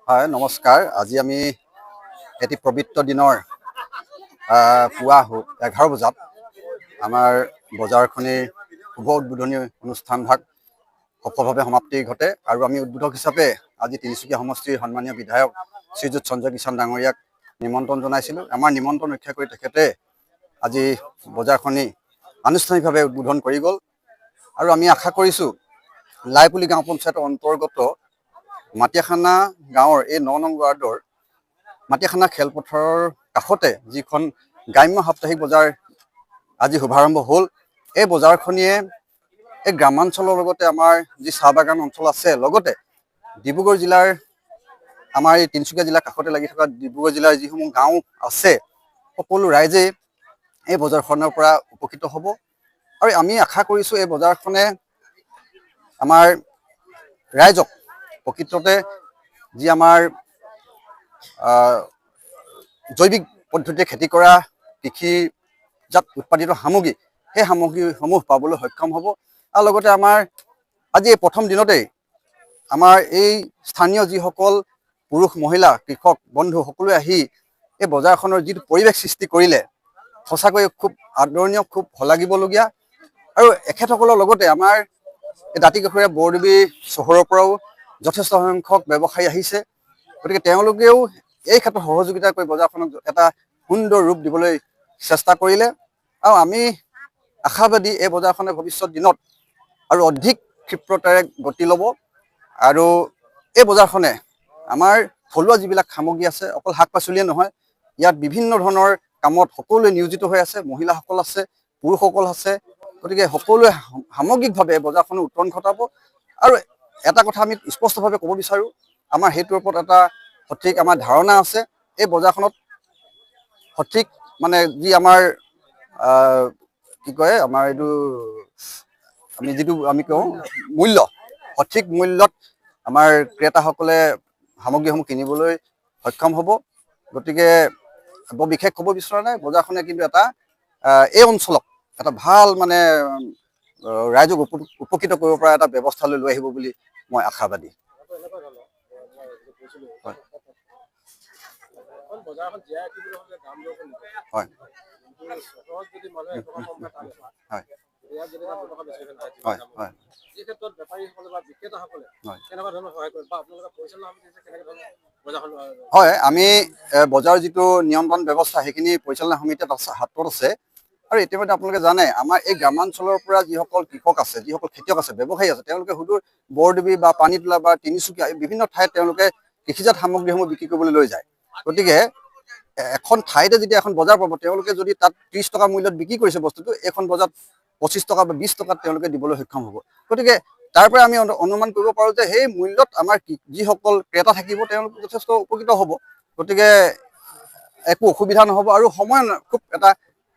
হয়, নমস্কাৰ। আজি আমি এটি পবিত্ৰ দিনৰ পুৱা 11 বজাত আমাৰ বজাৰখনিৰ শুভ উদ্বোধনী অনুষ্ঠানভাগ সফলভাৱে সমাপ্তি ঘটে আৰু আমি উদ্বোধক হিচাপে আজি তিনিচুকীয়া সমষ্টিৰ সন্মানীয় বিধায়ক শ্ৰীযুত সঞ্জয় কিষাণ ডাঙৰীয়াক নিমন্ত্ৰণ জনাইছিলোঁ। আমাৰ নিমন্ত্ৰণ ৰক্ষা কৰি তেখেতে আজি বজাৰখনি আনুষ্ঠানিকভাৱে উদ্বোধন কৰি গ'ল আৰু আমি আশা কৰিছোঁ লাইপুলি গাঁও পঞ্চায়তৰ অন্তৰ্গত মাটিয়াখানা গাঁৱৰ এই 9 নং ৱাৰ্ডৰ মাটিয়াখানা খেলপথাৰৰ কাষতে যিখন গ্ৰাম্য সাপ্তাহিক বজাৰ আজি শুভাৰম্ভ হ'ল, এই বজাৰখনিয়ে এই গ্ৰামাঞ্চলৰ লগতে আমাৰ যি চাহ বাগান অঞ্চল আছে, লগতে ডিব্ৰুগড় জিলাৰ আমাৰ এই তিনিচুকীয়া জিলাৰ কাষতে লাগি থকা ডিব্ৰুগড় জিলাৰ যিসমূহ গাঁও আছে, সকলো ৰাইজেই এই বজাৰখনৰ পৰা উপকৃত হ'ব আৰু আমি আশা কৰিছোঁ এই বজাৰখনে আমাৰ ৰাইজক প্ৰকৃততে যি আমাৰ জৈৱিক পদ্ধতিৰে খেতি কৰা কৃষিজাত উৎপাদিত সামগ্ৰী, সেই সামগ্ৰীসমূহ পাবলৈ সক্ষম হ'ব আৰু লগতে আমাৰ আজি এই প্ৰথম দিনতেই আমাৰ এই স্থানীয় যিসকল পুৰুষ মহিলা কৃষক বন্ধু সকলোৱে আহি এই বজাৰখনৰ যিটো পৰিৱেশ সৃষ্টি কৰিলে, সঁচাকৈ খুব আদৰণীয়, খুব শলাগিবলগীয়া। আৰু এখেতসকলৰ লগতে আমাৰ এই দাঁতিকাষৰীয়া বৰদেৱী চহৰৰ পৰাও যথেষ্ট সংখ্যক ব্যৱসায়ী আহিছে, গতিকে তেওঁলোকেও এই ক্ষেত্ৰত সহযোগিতা কৰি বজাৰখনক এটা সুন্দৰ ৰূপ দিবলৈ চেষ্টা কৰিলে আৰু আমি আশাবাদী এই বজাৰখনে ভৱিষ্যত দিনত আৰু অধিক ক্ষিপ্ৰতাৰে গতি ল'ব আৰু এই বজাৰখনে আমাৰ থলুৱা যিবিলাক সামগ্ৰী আছে, অকল শাক পাচলিয়ে নহয়, ইয়াত বিভিন্ন ধৰণৰ কামত সকলোৱে নিয়োজিত হৈ আছে, মহিলাসকল আছে, পুৰুষসকল আছে, গতিকে সকলোৱে সামগ্ৰিকভাৱে বজাৰখনৰ উত্তৰণ ঘটাব। আৰু এটা কথা আমি স্পষ্টভাৱে ক'ব বিচাৰোঁ, আমাৰ সেইটোৰ ওপৰত এটা সঠিক আমাৰ ধাৰণা আছে, এই বজাৰখনত সঠিক মানে যি আমাৰ কি কয়, আমাৰ এইটো আমি যিটো আমি কওঁ মূল্য, সঠিক মূল্যত আমাৰ ক্ৰেতাসকলে সামগ্ৰীসমূহ কিনিবলৈ সক্ষম হ'ব। গতিকে বৰ বিশেষ ক'ব বিচৰা নাই, বজাৰখনে কিন্তু এটা এই অঞ্চলক এটা ভাল মানে ৰাইজক উপকৃত কৰিব পৰা এটা ব্যৱস্থালৈ লৈ আহিব বুলি মই আশাবাদী। হয়, হয়, হয়, হয়, হয়। হয়, আমি বজাৰৰ যিটো নিয়ন্ত্ৰণ ব্যৱস্থা সেইখিনি পৰিচালনা সমিতিৰ হাতত আছে আৰু ইতিমধ্যে আপোনালোকে জানে আমাৰ এই গ্ৰামাঞ্চলৰ পৰা যিসকল কৃষক আছে, যিসকল খেতিয়ক আছে, ব্যৱসায়ী আছে, তেওঁলোকে সুদূৰ বৰদেৱী বা পানীতোলা বা তিনিচুকীয়া বিভিন্ন ঠাইত তেওঁলোকে কৃষিজাত সামগ্ৰীসমূহ বিক্ৰী কৰিবলৈ লৈ যায়। গতিকে এখন ঠাইতে যেতিয়া এখন বজাৰ পাব, তেওঁলোকে যদি তাত 30 টকা মূল্যত বিক্ৰী কৰিছে বস্তুটো, এইখন বজাৰত 25 টকা বা 20 টকাত তেওঁলোকে দিবলৈ সক্ষম হ'ব। গতিকে তাৰ পৰা আমি অনুমান কৰিব পাৰোঁ যে সেই মূল্যত আমাৰ যিসকল ক্ৰেতা থাকিব তেওঁলোক যথেষ্ট উপকৃত হ'ব। গতিকে একো অসুবিধা নহ'ব আৰু সময় খুব এটা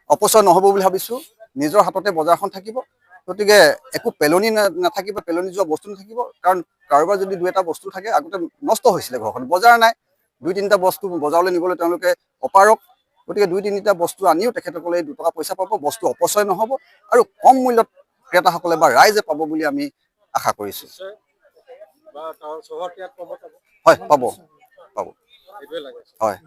অপচয় নহ'ব বুলি ভাবিছোঁ। নিজৰ হাততে বজাৰখন থাকিব, গতিকে একো পেলনি নাথাকিব, পেলনি যোৱা বস্তু নাথাকিব। কাৰণ কাৰোবাৰ যদি 2-এটা বস্তু থাকে, আগতে নষ্ট হৈছিলে ঘৰখন, বজাৰ নাই, 2-3টা বস্তু বজাৰলৈ নিবলৈ তেওঁলোকে অপাৰক, গতিকে 2-3টা বস্তু আনিও তেখেতসকলে 2 টকা পইচা পাব, বস্তু অপচয় নহ'ব আৰু কম মূল্যত ক্ৰেতাসকলে বা ৰাইজে পাব বুলি আমি আশা কৰিছোঁ। হয়, পাব, পাব, হয়।